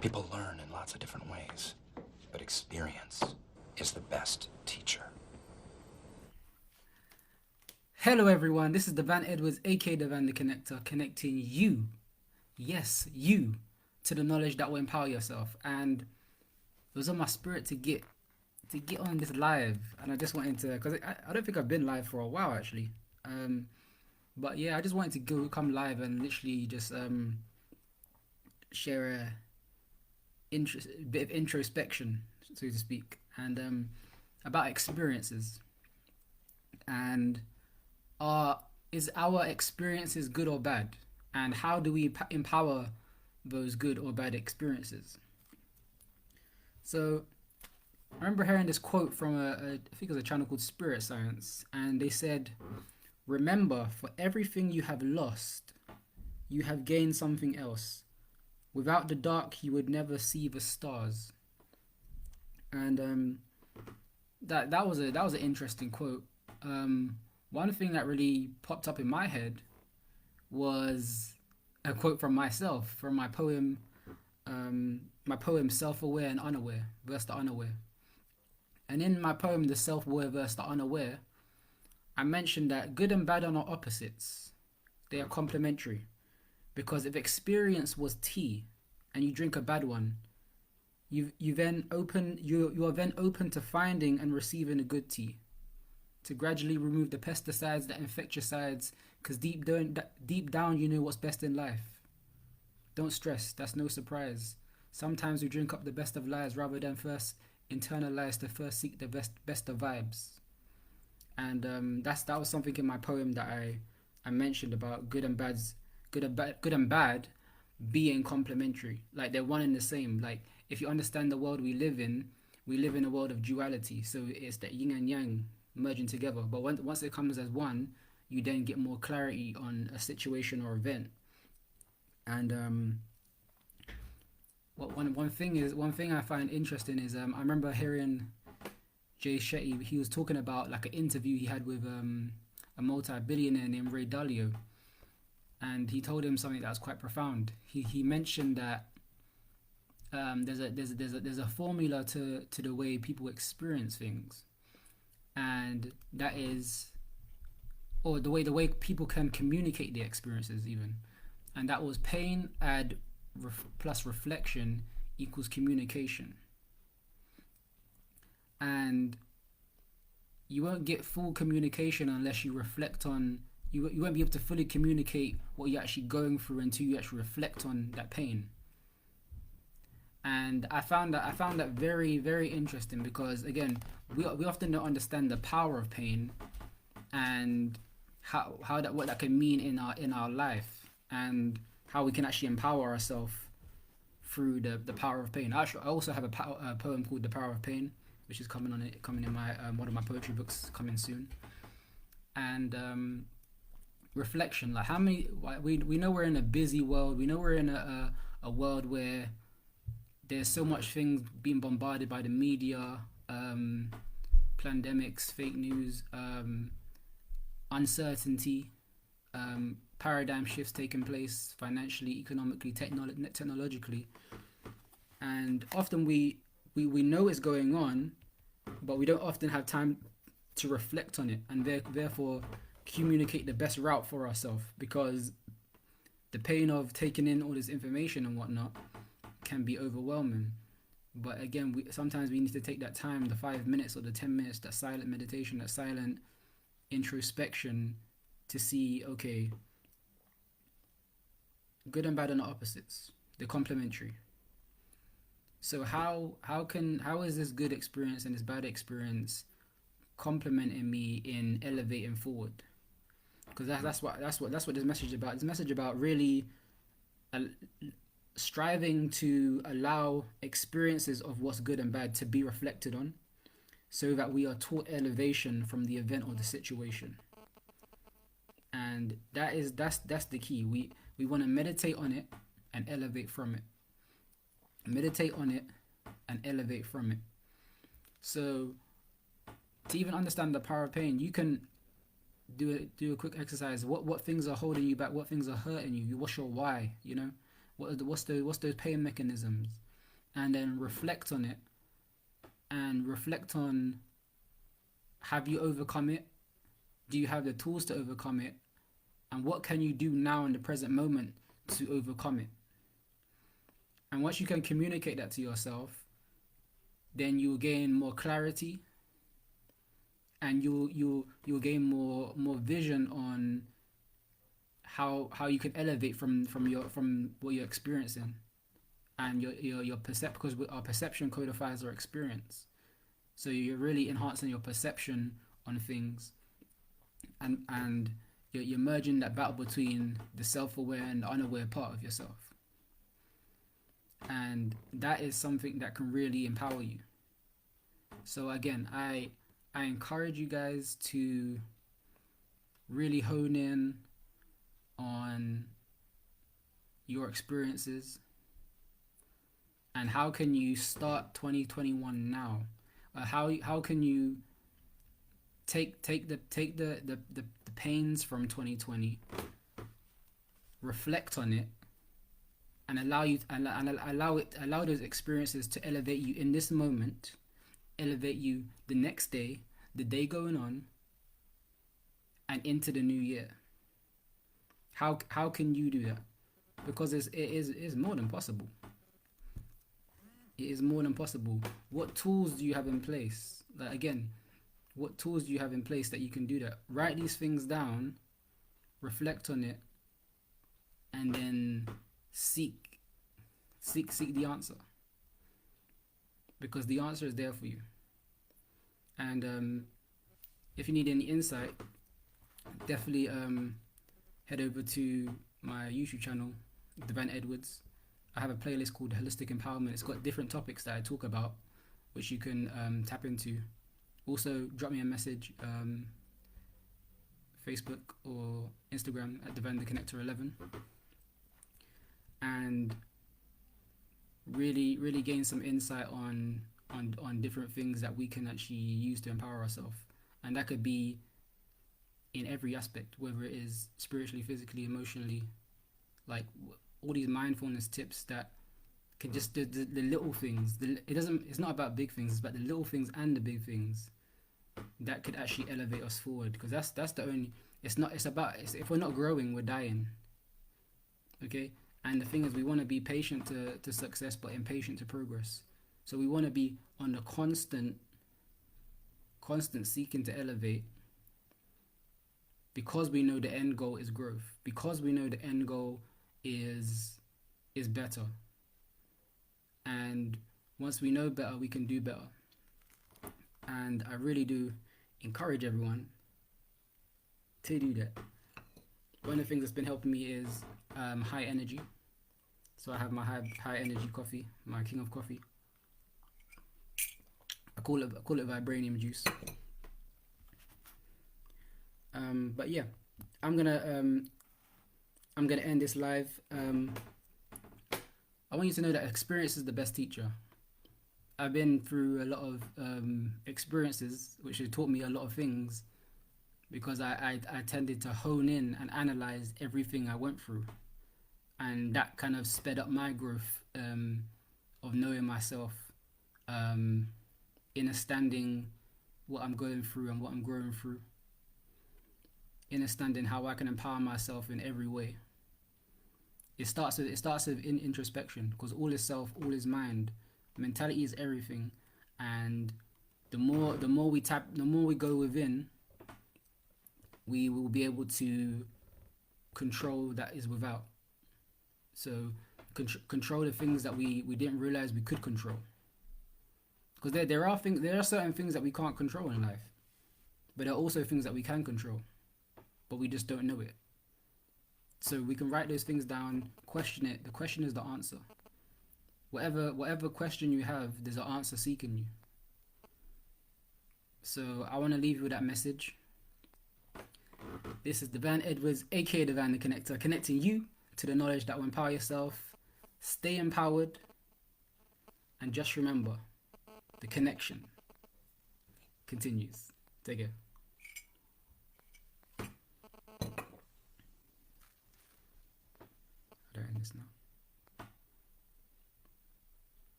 People learn in lots of different ways, but experience is the best teacher. Hello everyone, this is Devann Edwards, aka Devann The Connector, connecting you, yes, you, to the knowledge that will empower yourself. And it was on my spirit to get on this live, and I just wanted to, because I don't think I've been live for a while actually. Um, but yeah, I just wanted to come live and literally just share a bit of introspection, so to speak, and about experiences and are is our experiences good or bad, and how do we empower those good or bad experiences. So I remember hearing this quote from I think it was a channel called Spirit Science, and they said, remember, for everything you have lost, you have gained something else. Without the dark, you would never see the stars. And that was an interesting quote. One thing that really popped up in my head was a quote from myself, from my poem "Self-Aware and Unaware" versus the Unaware. And in my poem "The Self-Aware versus the Unaware," I mentioned that good and bad are not opposites; they are complementary. Because if experience was tea, and you drink a bad one, you are then open to finding and receiving a good tea, to gradually remove the pesticides that infect your sides, because deep down you know what's best in life. Don't stress, that's no surprise. Sometimes we drink up the best of lies rather than first internalize to first seek the best of vibes. And that was something in my poem that I mentioned about good and bad being complementary. Like they're one and the same. Like if you understand the world we live in a world of duality. So it's the yin and yang merging together. But once it comes as one, you then get more clarity on a situation or event. And one thing I find interesting is I remember hearing Jay Shetty. He was talking about like an interview he had with a multi-billionaire named Ray Dalio, and he told him something that was quite profound. He mentioned that there's a formula to the way people experience things, and that is, or the way people can communicate their experiences even, and that was pain plus reflection equals communication. And you won't get full communication unless you reflect on, you won't be able to fully communicate what you're actually going through until you actually reflect on that pain. And I found that very, very interesting, because again, we often don't understand the power of pain, and how that what that can mean in our life, and how we can actually empower ourselves through the power of pain. Actually, I also have a poem called "The Power of Pain," which is coming in my one of my poetry books coming soon. And reflection, like how many, we know we're in a busy world. We know we're in a world where there's so much things being bombarded by the media, pandemics, fake news, uncertainty, paradigm shifts taking place financially, economically, technologically. And often we know it's going on, but we don't often have time to reflect on it, and therefore communicate the best route for ourselves, because the pain of taking in all this information and whatnot can be overwhelming. But again, sometimes we need to take that time, the 5 minutes or the 10 minutes, that silent meditation, that silent introspection, to see, okay, good and bad are not opposites; they're complementary. So how is this good experience and this bad experience complementing me in elevating forward? Because that's what this message is about. This message about really uh, striving to allow experiences of what's good and bad to be reflected on, so that we are taught elevation from the event or the situation. And that's the key. We want to meditate on it and elevate from it. Meditate on it and elevate from it. So to even understand the power of pain, you can do a quick exercise. What things are holding you back? What things are hurting you? What's your why? You know, what's those pain mechanisms? and then reflect on it, and reflect on, have you overcome it? Do you have the tools to overcome it? And what can you do now in the present moment to overcome it? And once you can communicate that to yourself, then you'll gain more clarity, and you'll gain more vision on how you can elevate from what you're experiencing, and your because our perception codifies our experience. So you're really enhancing your perception on things, and you're merging that battle between the self-aware and the unaware part of yourself. And that is something that can really empower you. So again, I encourage you guys to really hone in on your experiences, and how can you start 2021 now? How can you take the pains from 2020, reflect on it, and allow those experiences to elevate you in this moment, elevate you the next day, the day going on, and into the new year. How can you do that? Because it is more than possible. It is more than possible. What tools do you have in place? Like, again, what tools do you have in place that you can do that? Write these things down, reflect on it, and then seek the answer. Because the answer is there for you. And if you need any insight, definitely head over to my YouTube channel, Devann Edwards. I have a playlist called Holistic Empowerment. It's got different topics that I talk about, which you can tap into. Also, drop me a message, Facebook or Instagram at Devann The Connector 11, and really gain some insight on different things that we can actually use to empower ourselves. And that could be in every aspect, whether it is spiritually, physically, emotionally, like all these mindfulness tips that can just the little things. It's not about big things. It's about the little things and the big things that could actually elevate us forward. Because that's the only. If we're not growing, we're dying. Okay. And the thing is, we want to be patient to success, but impatient to progress. So we want to be on the constant seeking to elevate, because we know the end goal is growth. Because we know the end goal is better. And once we know better, we can do better. And I really do encourage everyone to do that. One of the things that's been helping me is high energy. So I have my high energy coffee, my king of coffee. I call it vibranium juice. But yeah, I'm gonna end this live. I want you to know that experience is the best teacher. I've been through a lot of experiences which have taught me a lot of things, because I tended to hone in and analyze everything I went through, and that kind of sped up my growth of knowing myself, understanding what I'm going through and what I'm growing through, understanding how I can empower myself in every way. It starts with introspection, because all is self, all is mind. Mentality is everything, and the more we go within, we will be able to control that is without. So control the things that we didn't realize we could control. Because there are certain things that we can't control in life, but there are also things that we can control, but we just don't know it. So we can write those things down, question it. The question is the answer. Whatever question you have, there's an answer seeking you. So I want to leave you with that message. This is Devann Edwards, aka Devann The Connector, connecting you to the knowledge that will empower yourself. Stay empowered, and just remember, the connection continues. Take care. How do I end this now?